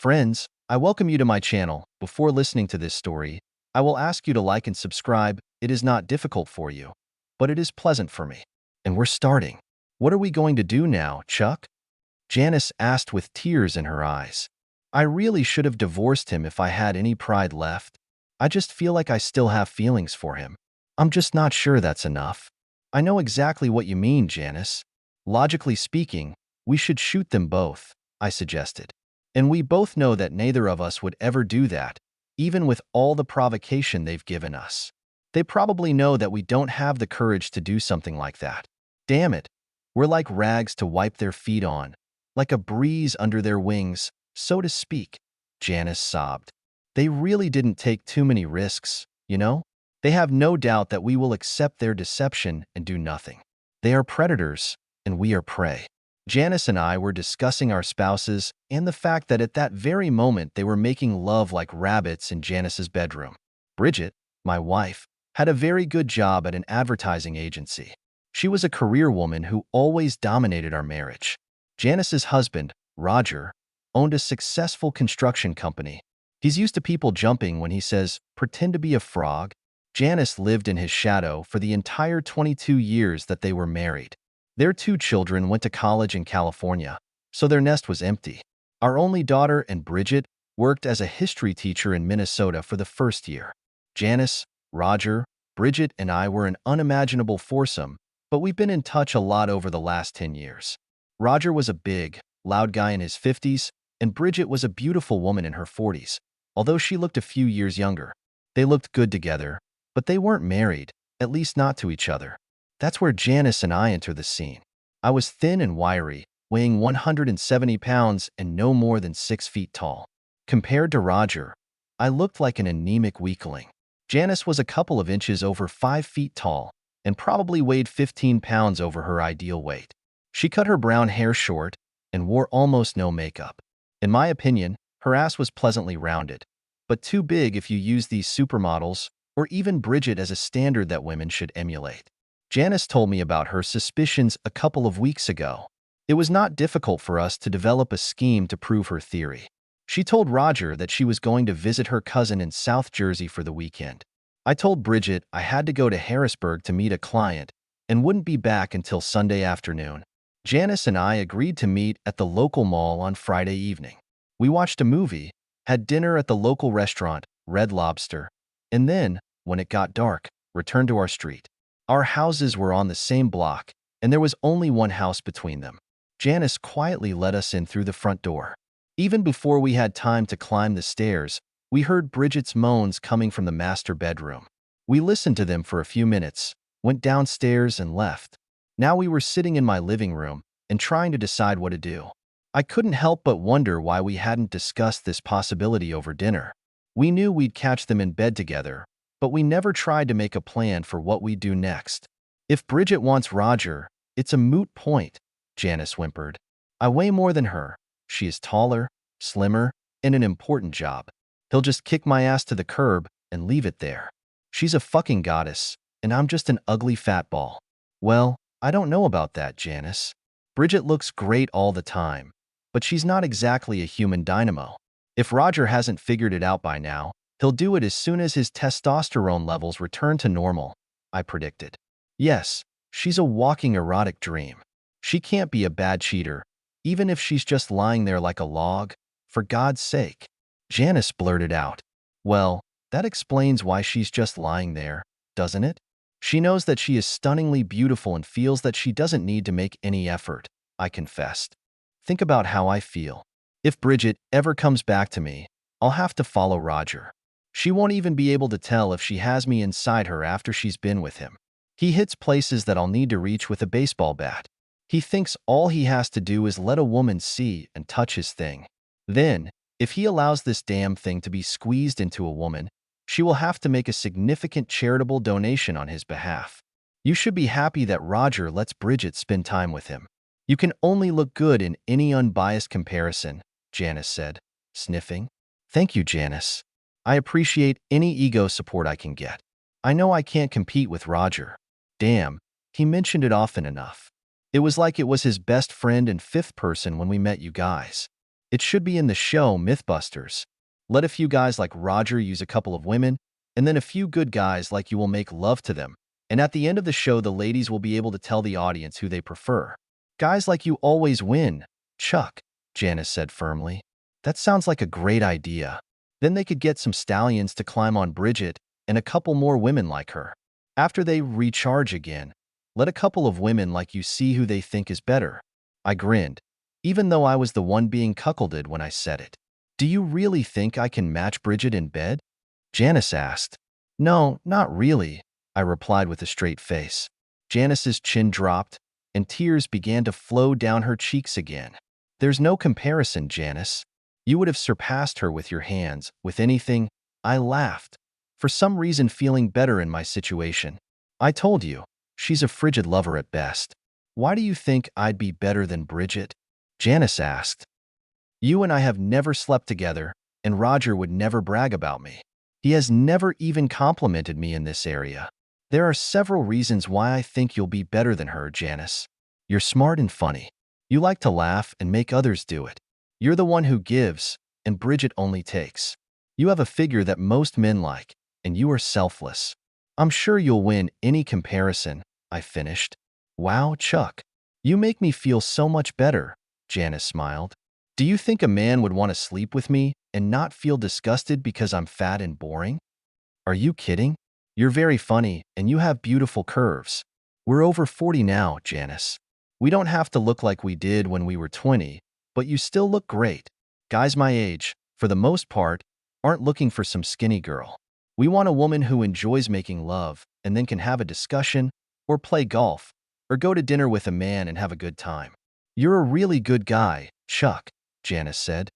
Friends, I welcome you to my channel. Before listening to this story, I will ask you to like and subscribe. It is not difficult for you, but it is pleasant for me. And we're starting. What are we going to do now, Chuck? Janice asked with tears in her eyes. I really should have divorced him if I had any pride left. I just feel like I still have feelings for him. I'm just not sure that's enough. I know exactly what you mean, Janice. Logically speaking, we should shoot them both, I suggested. And we both know that neither of us would ever do that, even with all the provocation they've given us. They probably know that we don't have the courage to do something like that. Damn it, we're like rags to wipe their feet on, like a breeze under their wings, so to speak, Janice sobbed. They really didn't take too many risks, you know? They have no doubt that we will accept their deception and do nothing. They are predators, and we are prey. Janice and I were discussing our spouses and the fact that at that very moment they were making love like rabbits in Janice's bedroom. Bridget, my wife, had a very good job at an advertising agency. She was a career woman who always dominated our marriage. Janice's husband, Roger, owned a successful construction company. He's used to people jumping when he says, "Pretend to be a frog." Janice lived in his shadow for the entire 22 years that they were married. Their 2 children went to college in California, so their nest was empty. Our only daughter and Bridget worked as a history teacher in Minnesota for the first year. Janice, Roger, Bridget, and I were an unimaginable foursome, but we've been in touch a lot over the last 10 years. Roger was a big, loud guy in his 50s, and Bridget was a beautiful woman in her 40s, although she looked a few years younger. They looked good together, but they weren't married, at least not to each other. That's where Janice and I enter the scene. I was thin and wiry, weighing 170 pounds and no more than 6 feet tall. Compared to Roger, I looked like an anemic weakling. Janice was a couple of inches over 5 feet tall and probably weighed 15 pounds over her ideal weight. She cut her brown hair short and wore almost no makeup. In my opinion, her ass was pleasantly rounded, but too big if you use these supermodels or even Bridget as a standard that women should emulate. Janice told me about her suspicions a couple of weeks ago. It was not difficult for us to develop a scheme to prove her theory. She told Roger that she was going to visit her cousin in South Jersey for the weekend. I told Bridget I had to go to Harrisburg to meet a client and wouldn't be back until Sunday afternoon. Janice and I agreed to meet at the local mall on Friday evening. We watched a movie, had dinner at the local restaurant, Red Lobster, and then, when it got dark, returned to our street. Our houses were on the same block, and there was only one house between them. Janice quietly let us in through the front door. Even before we had time to climb the stairs, we heard Bridget's moans coming from the master bedroom. We listened to them for a few minutes, went downstairs, and left. Now we were sitting in my living room and trying to decide what to do. I couldn't help but wonder why we hadn't discussed this possibility over dinner. We knew we'd catch them in bed together, but we never tried to make a plan for what we'd do next. If Bridget wants Roger, it's a moot point, Janice whimpered. I weigh more than her. She is taller, slimmer, and an important job. He'll just kick my ass to the curb and leave it there. She's a fucking goddess, and I'm just an ugly fat ball. Well, I don't know about that, Janice. Bridget looks great all the time, but she's not exactly a human dynamo. If Roger hasn't figured it out by now, he'll do it as soon as his testosterone levels return to normal, I predicted. Yes, she's a walking erotic dream. She can't be a bad cheater, even if she's just lying there like a log. For God's sake. Janice blurted out. Well, that explains why she's just lying there, doesn't it? She knows that she is stunningly beautiful and feels that she doesn't need to make any effort, I confessed. Think about how I feel. If Bridget ever comes back to me, I'll have to follow Roger. She won't even be able to tell if she has me inside her after she's been with him. He hits places that I'll need to reach with a baseball bat. He thinks all he has to do is let a woman see and touch his thing. Then, if he allows this damn thing to be squeezed into a woman, she will have to make a significant charitable donation on his behalf. You should be happy that Roger lets Bridget spend time with him. You can only look good in any unbiased comparison, Janice said, sniffing. Thank you, Janice. I appreciate any ego support I can get. I know I can't compete with Roger. Damn, he mentioned it often enough. It was like it was his best friend and fifth person when we met you guys. It should be in the show Mythbusters. Let a few guys like Roger use a couple of women, and then a few good guys like you will make love to them. And at the end of the show, the ladies will be able to tell the audience who they prefer. Guys like you always win, Chuck, Janice said firmly. That sounds like a great idea. Then they could get some stallions to climb on Bridget and a couple more women like her. After they recharge again, let a couple of women like you see who they think is better. I grinned, even though I was the one being cuckolded when I said it. Do you really think I can match Bridget in bed? Janice asked. No, not really, I replied with a straight face. Janice's chin dropped, and tears began to flow down her cheeks again. There's no comparison, Janice. You would have surpassed her with your hands, with anything. I laughed, for some reason feeling better in my situation. I told you, she's a frigid lover at best. Why do you think I'd be better than Bridget? Janice asked. You and I have never slept together, and Roger would never brag about me. He has never even complimented me in this area. There are several reasons why I think you'll be better than her, Janice. You're smart and funny. You like to laugh and make others do it. You're the one who gives, and Bridget only takes. You have a figure that most men like, and you are selfless. I'm sure you'll win any comparison, I finished. Wow, Chuck. You make me feel so much better, Janice smiled. Do you think a man would want to sleep with me and not feel disgusted because I'm fat and boring? Are you kidding? You're very funny, and you have beautiful curves. We're over 40 now, Janice. We don't have to look like we did when we were 20, but you still look great. Guys my age, for the most part, aren't looking for some skinny girl. We want a woman who enjoys making love and then can have a discussion, or play golf, or go to dinner with a man and have a good time. You're a really good guy, Chuck, Janice said.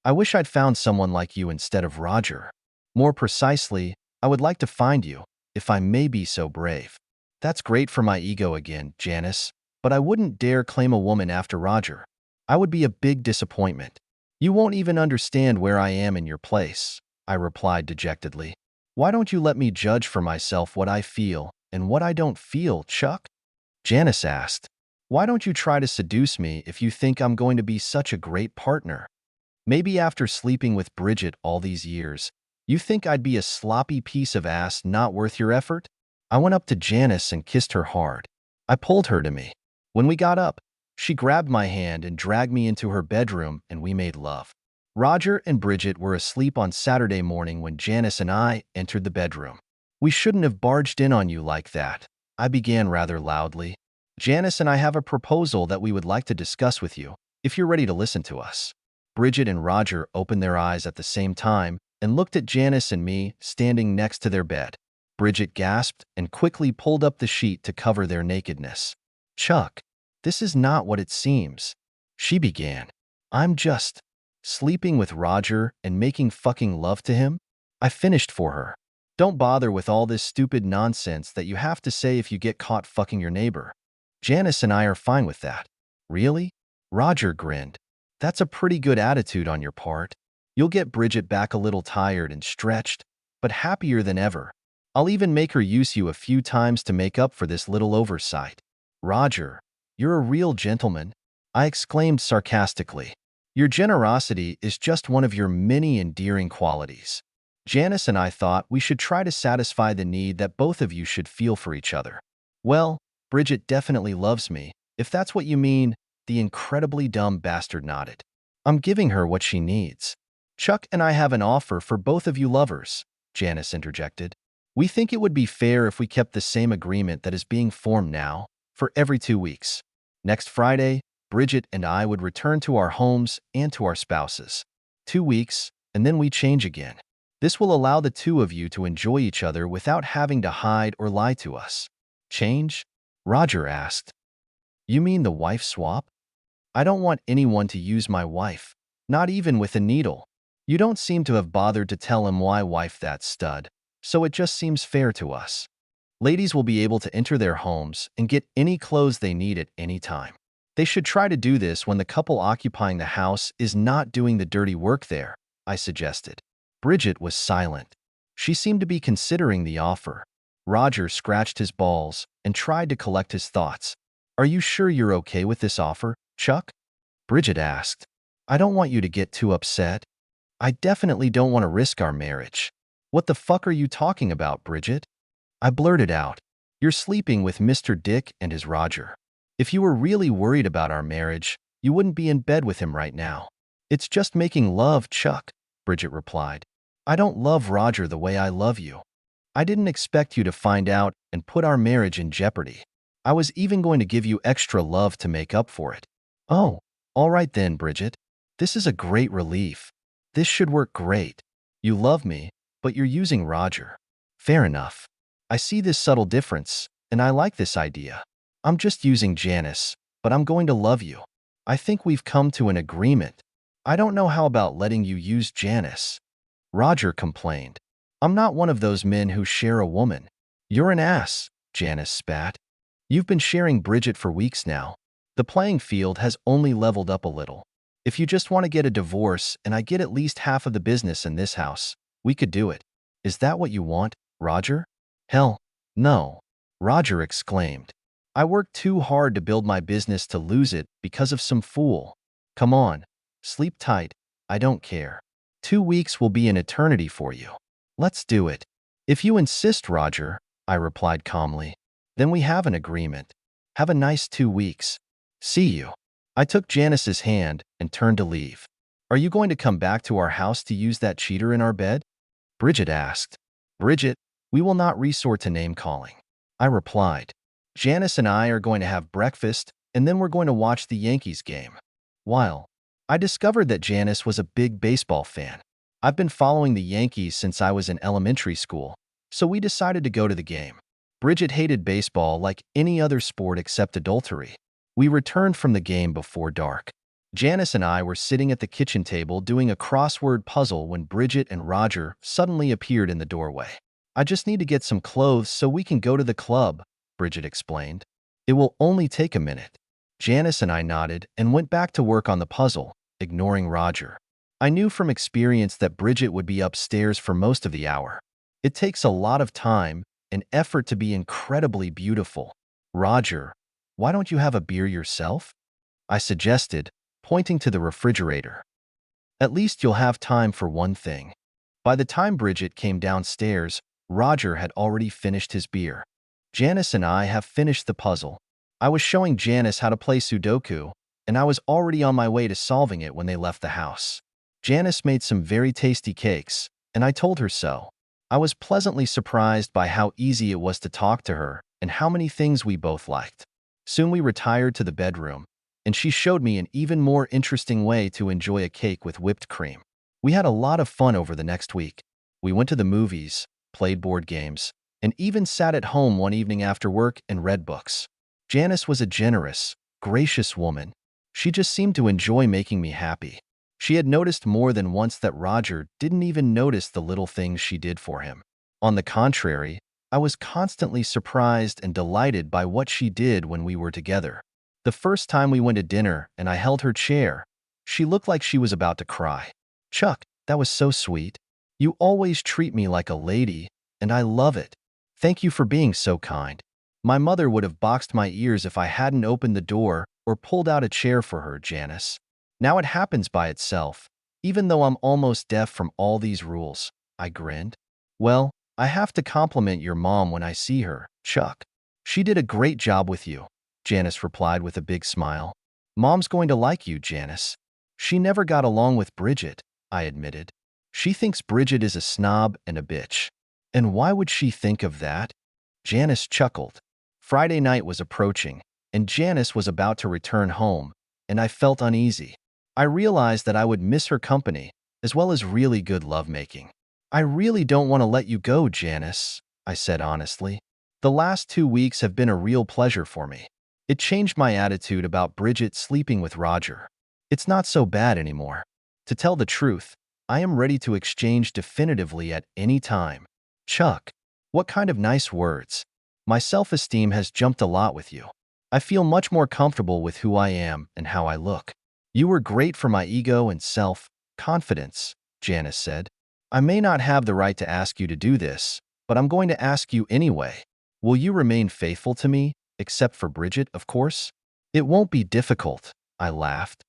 I wish I'd found someone like you instead of Roger. More precisely, I would like to find you, if I may be so brave. That's great for my ego again, Janice, but I wouldn't dare claim a woman after Roger. I would be a big disappointment. You won't even understand where I am in your place, I replied dejectedly. Why don't you let me judge for myself what I feel and what I don't feel, Chuck? Janice asked. Why don't you try to seduce me if you think I'm going to be such a great partner? Maybe after sleeping with Bridget all these years, you think I'd be a sloppy piece of ass not worth your effort? I went up to Janice and kissed her hard. I pulled her to me. When we got up, she grabbed my hand and dragged me into her bedroom, and we made love. Roger and Bridget were asleep on Saturday morning when Janice and I entered the bedroom. We shouldn't have barged in on you like that, I began rather loudly. Janice and I have a proposal that we would like to discuss with you, if you're ready to listen to us. Bridget and Roger opened their eyes at the same time and looked at Janice and me standing next to their bed. Bridget gasped and quickly pulled up the sheet to cover their nakedness. Chuck, this is not what it seems, she began. I'm just sleeping with Roger and making fucking love to him? I finished for her. Don't bother with all this stupid nonsense that you have to say if you get caught fucking your neighbor. Janice and I are fine with that. Really? Roger grinned. That's a pretty good attitude on your part. You'll get Bridget back a little tired and stretched, but happier than ever. I'll even make her use you a few times to make up for this little oversight. Roger, you're a real gentleman, I exclaimed sarcastically. Your generosity is just one of your many endearing qualities. Janice and I thought we should try to satisfy the need that both of you should feel for each other. Well, Bridget definitely loves me, if that's what you mean, the incredibly dumb bastard nodded. I'm giving her what she needs. Chuck and I have an offer for both of you lovers, Janice interjected. We think it would be fair if we kept the same agreement that is being formed now, for every 2 weeks. Next Friday, Bridget and I would return to our homes and to our spouses. 2 weeks, and then we change again. This will allow the two of you to enjoy each other without having to hide or lie to us. Change? Roger asked. You mean the wife swap? I don't want anyone to use my wife, not even with a needle. You don't seem to have bothered to tell him my wife that stud, so it just seems fair to us. Ladies will be able to enter their homes and get any clothes they need at any time. They should try to do this when the couple occupying the house is not doing the dirty work there, I suggested. Bridget was silent. She seemed to be considering the offer. Roger scratched his balls and tried to collect his thoughts. Are you sure you're okay with this offer, Chuck? Bridget asked. I don't want you to get too upset. I definitely don't want to risk our marriage. What the fuck are you talking about, Bridget? I blurted out. You're sleeping with Mr. Dick and his Roger. If you were really worried about our marriage, you wouldn't be in bed with him right now. It's just making love, Chuck, Bridget replied. I don't love Roger the way I love you. I didn't expect you to find out and put our marriage in jeopardy. I was even going to give you extra love to make up for it. Oh, all right then, Bridget. This is a great relief. This should work great. You love me, but you're using Roger. Fair enough. I see this subtle difference, and I like this idea. I'm just using Janice, but I'm going to love you. I think we've come to an agreement. I don't know how about letting you use Janice. Roger complained. I'm not one of those men who share a woman. You're an ass, Janice spat. You've been sharing Bridget for weeks now. The playing field has only leveled up a little. If you just want to get a divorce and I get at least half of the business in this house, we could do it. Is that what you want, Roger? Hell, no, Roger exclaimed. I worked too hard to build my business to lose it because of some fool. Come on, sleep tight, I don't care. 2 weeks will be an eternity for you. Let's do it. If you insist, Roger, I replied calmly. Then we have an agreement. Have a nice 2 weeks. See you. I took Janice's hand and turned to leave. Are you going to come back to our house to use that cheater in our bed? Bridget asked. Bridget, we will not resort to name-calling. I replied. Janice and I are going to have breakfast, and then we're going to watch the Yankees game. While I discovered that Janice was a big baseball fan. I've been following the Yankees since I was in elementary school, so we decided to go to the game. Bridget hated baseball like any other sport except adultery. We returned from the game before dark. Janice and I were sitting at the kitchen table doing a crossword puzzle when Bridget and Roger suddenly appeared in the doorway. I just need to get some clothes so we can go to the club, Bridget explained. It will only take a minute. Janice and I nodded and went back to work on the puzzle, ignoring Roger. I knew from experience that Bridget would be upstairs for most of the hour. It takes a lot of time and effort to be incredibly beautiful. Roger, why don't you have a beer yourself? I suggested, pointing to the refrigerator. At least you'll have time for one thing. By the time Bridget came downstairs, Roger had already finished his beer. Janice and I have finished the puzzle. I was showing Janice how to play Sudoku, and I was already on my way to solving it when they left the house. Janice made some very tasty cakes, and I told her so. I was pleasantly surprised by how easy it was to talk to her and how many things we both liked. Soon we retired to the bedroom, and she showed me an even more interesting way to enjoy a cake with whipped cream. We had a lot of fun over the next week. We went to the movies, played board games, and even sat at home one evening after work and read books. Janice was a generous, gracious woman. She just seemed to enjoy making me happy. She had noticed more than once that Roger didn't even notice the little things she did for him. On the contrary, I was constantly surprised and delighted by what she did when we were together. The first time we went to dinner and I held her chair, she looked like she was about to cry. Chuck, that was so sweet. You always treat me like a lady, and I love it. Thank you for being so kind. My mother would have boxed my ears if I hadn't opened the door or pulled out a chair for her, Janice. Now it happens by itself, even though I'm almost deaf from all these rules. I grinned. Well, I have to compliment your mom when I see her, Chuck. She did a great job with you, Janice replied with a big smile. Mom's going to like you, Janice. She never got along with Bridget, I admitted. She thinks Bridget is a snob and a bitch. And why would she think of that? Janice chuckled. Friday night was approaching, and Janice was about to return home, and I felt uneasy. I realized that I would miss her company, as well as really good lovemaking. I really don't want to let you go, Janice, I said honestly. The last 2 weeks have been a real pleasure for me. It changed my attitude about Bridget sleeping with Roger. It's not so bad anymore. To tell the truth, I am ready to exchange definitively at any time. Chuck, what kind of nice words. My self-esteem has jumped a lot with you. I feel much more comfortable with who I am and how I look. You were great for my ego and self-confidence, Janice said. I may not have the right to ask you to do this, but I'm going to ask you anyway. Will you remain faithful to me, except for Bridget, of course? It won't be difficult, I laughed.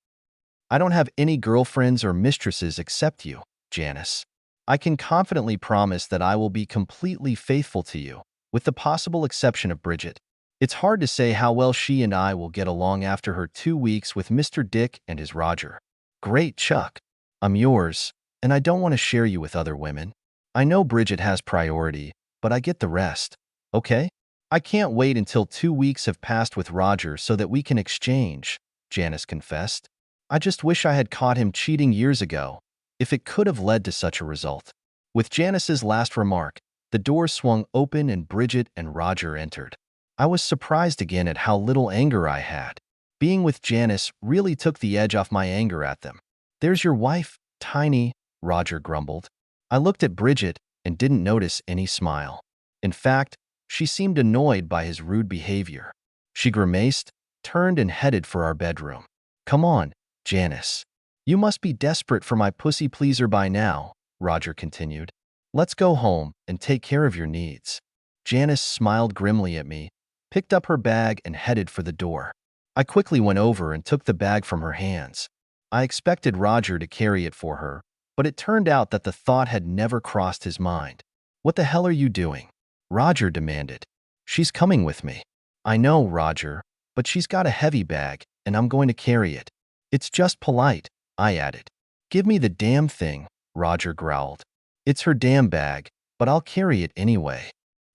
I don't have any girlfriends or mistresses except you, Janice. I can confidently promise that I will be completely faithful to you, with the possible exception of Bridget. It's hard to say how well she and I will get along after her 2 weeks with Mr. Dick and his Roger. Great, Chuck. I'm yours, and I don't want to share you with other women. I know Bridget has priority, but I get the rest. Okay? I can't wait until 2 weeks have passed with Roger so that we can exchange, Janice confessed. I just wish I had caught him cheating years ago, if it could have led to such a result. With Janice's last remark, the door swung open and Bridget and Roger entered. I was surprised again at how little anger I had. Being with Janice really took the edge off my anger at them. There's your wife, Tiny, Roger grumbled. I looked at Bridget and didn't notice any smile. In fact, she seemed annoyed by his rude behavior. She grimaced, turned and headed for our bedroom. Come on, Janice. You must be desperate for my pussy pleaser by now, Roger continued. Let's go home and take care of your needs. Janice smiled grimly at me, picked up her bag and headed for the door. I quickly went over and took the bag from her hands. I expected Roger to carry it for her, but it turned out that the thought had never crossed his mind. What the hell are you doing? Roger demanded. She's coming with me. I know, Roger, but she's got a heavy bag, and I'm going to carry it. It's just polite, I added. Give me the damn thing, Roger growled. It's her damn bag, but I'll carry it anyway.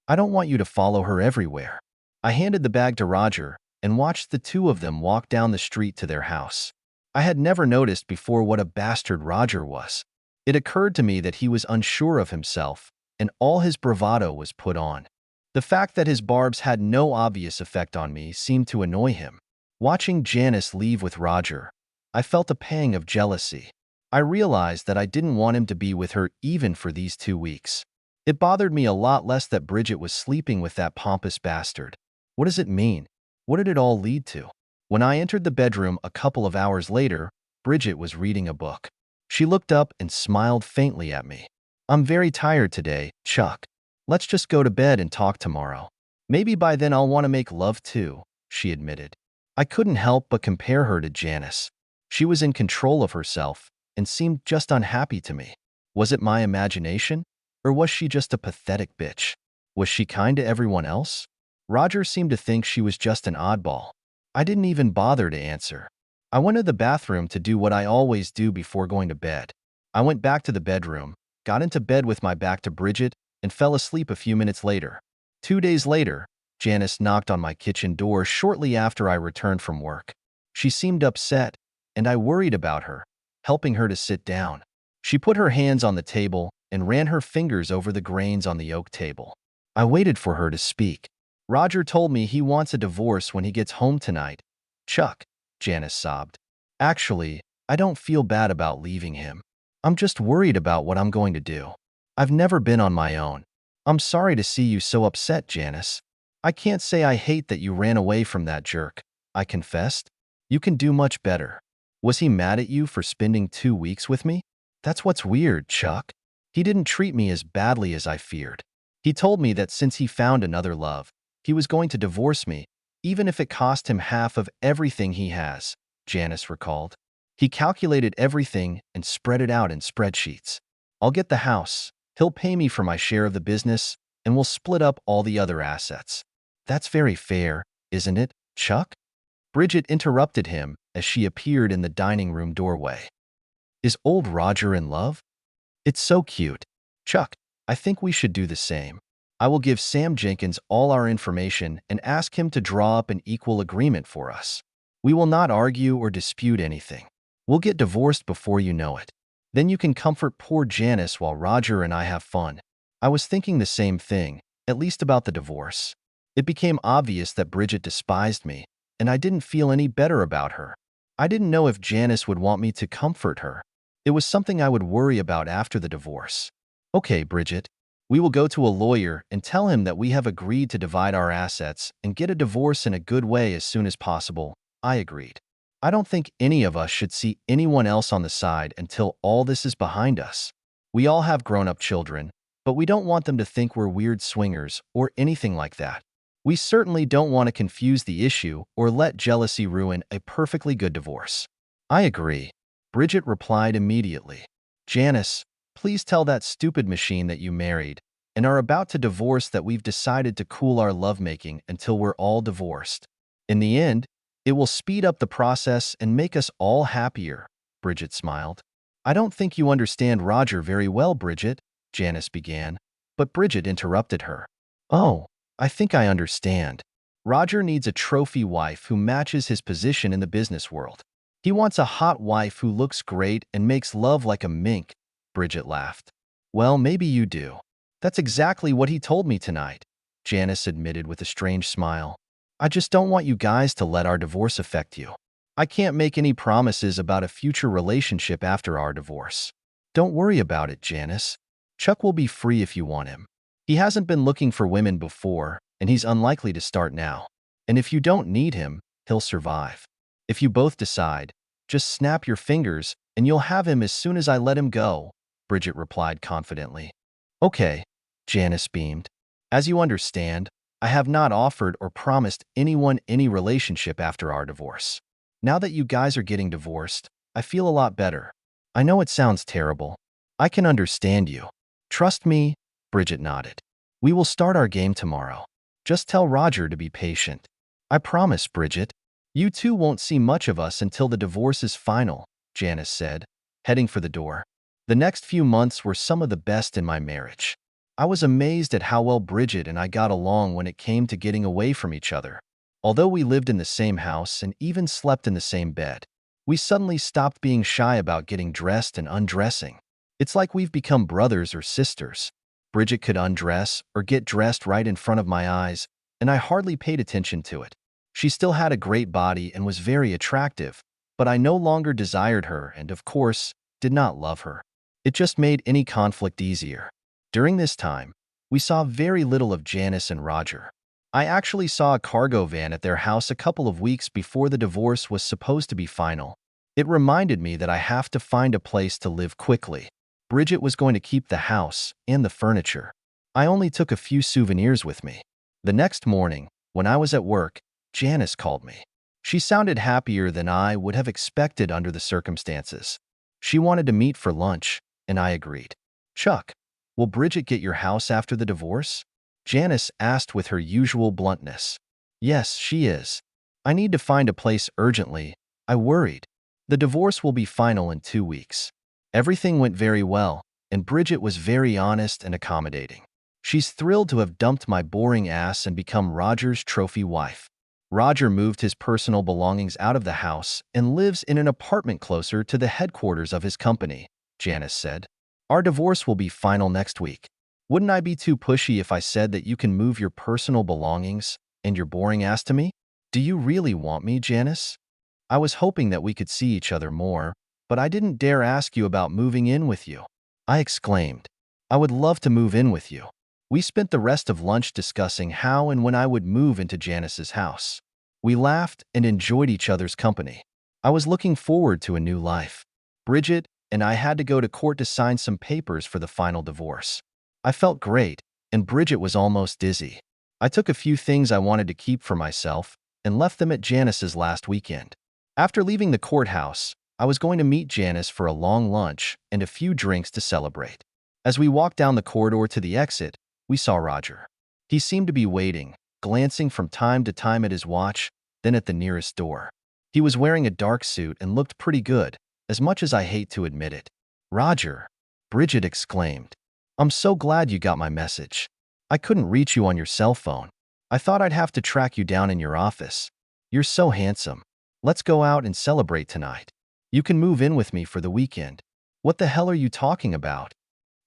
I don't want you to follow her everywhere. I handed the bag to Roger and watched the two of them walk down the street to their house. I had never noticed before what a bastard Roger was. It occurred to me that he was unsure of himself, and all his bravado was put on. The fact that his barbs had no obvious effect on me seemed to annoy him. Watching Janice leave with Roger, I felt a pang of jealousy. I realized that I didn't want him to be with her even for these 2 weeks. It bothered me a lot less that Bridget was sleeping with that pompous bastard. What does it mean? What did it all lead to? When I entered the bedroom a couple of hours later, Bridget was reading a book. She looked up and smiled faintly at me. I'm very tired today, Chuck. Let's just go to bed and talk tomorrow. Maybe by then I'll want to make love too, she admitted. I couldn't help but compare her to Janice. She was in control of herself and seemed just unhappy to me. Was it my imagination? Or was she just a pathetic bitch? Was she kind to everyone else? Roger seemed to think she was just an oddball. I didn't even bother to answer. I went to the bathroom to do what I always do before going to bed. I went back to the bedroom, got into bed with my back to Bridget, and fell asleep a few minutes later. 2 days later, Janice knocked on my kitchen door shortly after I returned from work. She seemed upset, and I worried about her, helping her to sit down. She put her hands on the table and ran her fingers over the grains on the oak table. I waited for her to speak. Roger told me he wants a divorce when he gets home tonight. Chuck, Janice sobbed. Actually, I don't feel bad about leaving him. I'm just worried about what I'm going to do. I've never been on my own. I'm sorry to see you so upset, Janice. I can't say I hate that you ran away from that jerk, I confessed. You can do much better. Was he mad at you for spending 2 weeks with me? That's what's weird, Chuck. He didn't treat me as badly as I feared. He told me that since he found another love, he was going to divorce me, even if it cost him half of everything he has, Janice recalled. He calculated everything and spread it out in spreadsheets. I'll get the house, he'll pay me for my share of the business, and we'll split up all the other assets. That's very fair, isn't it, Chuck? Bridget interrupted him as she appeared in the dining room doorway. Is old Roger in love? It's so cute. Chuck, I think we should do the same. I will give Sam Jenkins all our information and ask him to draw up an equal agreement for us. We will not argue or dispute anything. We'll get divorced before you know it. Then you can comfort poor Janice while Roger and I have fun. I was thinking the same thing, at least about the divorce. It became obvious that Bridget despised me, and I didn't feel any better about her. I didn't know if Janice would want me to comfort her. It was something I would worry about after the divorce. Okay, Bridget. We will go to a lawyer and tell him that we have agreed to divide our assets and get a divorce in a good way as soon as possible. I agreed. I don't think any of us should see anyone else on the side until all this is behind us. We all have grown-up children, but we don't want them to think we're weird swingers or anything like that. We certainly don't want to confuse the issue or let jealousy ruin a perfectly good divorce. I agree. Bridget replied immediately. Janice, please tell that stupid machine that you married and are about to divorce that we've decided to cool our lovemaking until we're all divorced. In the end, it will speed up the process and make us all happier, Bridget smiled. I don't think you understand Roger very well, Bridget, Janice began, but Bridget interrupted her. Oh, I think I understand. Roger needs a trophy wife who matches his position in the business world. He wants a hot wife who looks great and makes love like a mink, Bridget laughed. Well, maybe you do. That's exactly what he told me tonight, Janice admitted with a strange smile. I just don't want you guys to let our divorce affect you. I can't make any promises about a future relationship after our divorce. Don't worry about it, Janice. Chuck will be free if you want him. He hasn't been looking for women before, and he's unlikely to start now. And if you don't need him, he'll survive. If you both decide, just snap your fingers and you'll have him as soon as I let him go, Bridget replied confidently. Okay, Janice beamed. As you understand, I have not offered or promised anyone any relationship after our divorce. Now that you guys are getting divorced, I feel a lot better. I know it sounds terrible. I can understand you. Trust me, Bridget nodded. We will start our game tomorrow. Just tell Roger to be patient. I promise, Bridget. You two won't see much of us until the divorce is final, Janice said, heading for the door. The next few months were some of the best in my marriage. I was amazed at how well Bridget and I got along when it came to getting away from each other. Although we lived in the same house and even slept in the same bed, we suddenly stopped being shy about getting dressed and undressing. It's like we've become brothers or sisters. Bridget could undress or get dressed right in front of my eyes, and I hardly paid attention to it. She still had a great body and was very attractive, but I no longer desired her and, of course, did not love her. It just made any conflict easier. During this time, we saw very little of Janice and Roger. I actually saw a cargo van at their house a couple of weeks before the divorce was supposed to be final. It reminded me that I have to find a place to live quickly. Bridget was going to keep the house and the furniture. I only took a few souvenirs with me. The next morning, when I was at work, Janice called me. She sounded happier than I would have expected under the circumstances. She wanted to meet for lunch, and I agreed. Chuck, will Bridget get your house after the divorce? Janice asked with her usual bluntness. Yes, she is. I need to find a place urgently, I worried. The divorce will be final in 2 weeks. Everything went very well, and Bridget was very honest and accommodating. She's thrilled to have dumped my boring ass and become Roger's trophy wife. Roger moved his personal belongings out of the house and lives in an apartment closer to the headquarters of his company, Janice said. Our divorce will be final next week. Wouldn't I be too pushy if I said that you can move your personal belongings and your boring ass to me? Do you really want me, Janice? I was hoping that we could see each other more, but I didn't dare ask you about moving in with you. I exclaimed. I would love to move in with you. We spent the rest of lunch discussing how and when I would move into Janice's house. We laughed and enjoyed each other's company. I was looking forward to a new life. Bridget and I had to go to court to sign some papers for the final divorce. I felt great, and Bridget was almost dizzy. I took a few things I wanted to keep for myself and left them at Janice's last weekend. After leaving the courthouse, I was going to meet Janice for a long lunch and a few drinks to celebrate. As we walked down the corridor to the exit, we saw Roger. He seemed to be waiting, glancing from time to time at his watch, then at the nearest door. He was wearing a dark suit and looked pretty good, as much as I hate to admit it. Roger, Bridget exclaimed. I'm so glad you got my message. I couldn't reach you on your cell phone. I thought I'd have to track you down in your office. You're so handsome. Let's go out and celebrate tonight. You can move in with me for the weekend. What the hell are you talking about?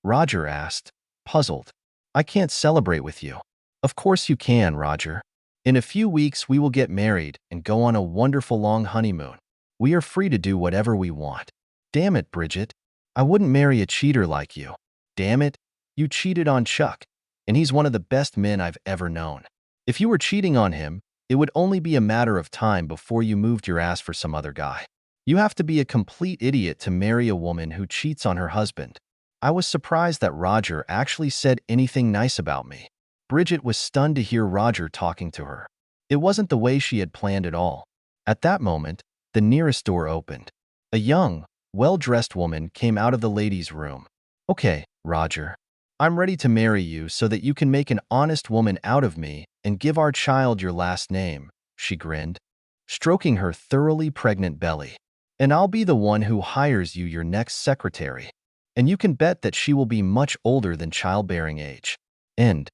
Roger asked, puzzled. I can't celebrate with you. Of course you can, Roger. In a few weeks we will get married and go on a wonderful long honeymoon. We are free to do whatever we want. Damn it, Bridget. I wouldn't marry a cheater like you. Damn it, you cheated on Chuck, and he's one of the best men I've ever known. If you were cheating on him, it would only be a matter of time before you moved your ass for some other guy. You have to be a complete idiot to marry a woman who cheats on her husband. I was surprised that Roger actually said anything nice about me. Bridget was stunned to hear Roger talking to her. It wasn't the way she had planned at all. At that moment, the nearest door opened. A young, well-dressed woman came out of the ladies' room. Okay, Roger. I'm ready to marry you so that you can make an honest woman out of me and give our child your last name, she grinned, stroking her thoroughly pregnant belly. And I'll be the one who hires you your next secretary. And you can bet that she will be much older than childbearing age. End.